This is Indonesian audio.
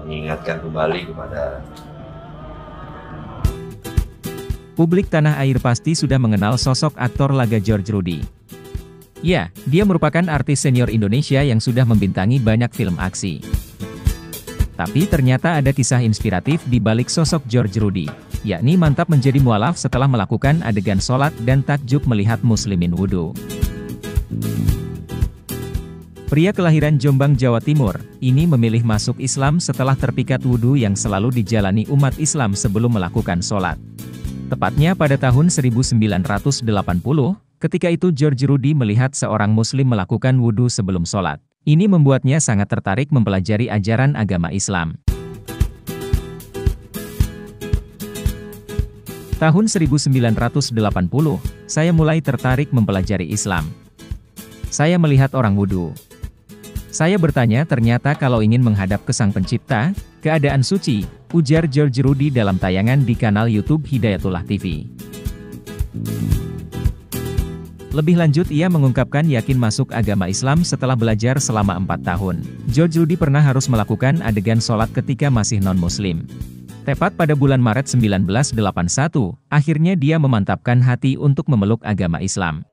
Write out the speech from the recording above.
mengingatkan kembali kepada publik tanah air pasti sudah mengenal sosok aktor laga George Rudi. Ya, dia merupakan artis senior Indonesia yang sudah membintangi banyak film aksi. Tapi ternyata ada kisah inspiratif di balik sosok George Rudi, yakni mantap menjadi mualaf setelah melakukan adegan sholat dan takjub melihat muslimin wudhu. Pria kelahiran Jombang, Jawa Timur, ini memilih masuk Islam setelah terpikat wudhu yang selalu dijalani umat Islam sebelum melakukan sholat. Tepatnya pada tahun 1980, ketika itu George Rudi melihat seorang muslim melakukan wudhu sebelum sholat. Ini membuatnya sangat tertarik mempelajari ajaran agama Islam. Tahun 1980, saya mulai tertarik mempelajari Islam. Saya melihat orang wudhu. Saya bertanya ternyata kalau ingin menghadap ke Sang Pencipta, keadaan suci, ujar George Rudi dalam tayangan di kanal YouTube Hidayatullah TV. Lebih lanjut ia mengungkapkan yakin masuk agama Islam setelah belajar selama 4 tahun. George Rudi pernah harus melakukan adegan sholat ketika masih non-muslim. Tepat pada bulan Maret 1981, akhirnya dia memantapkan hati untuk memeluk agama Islam.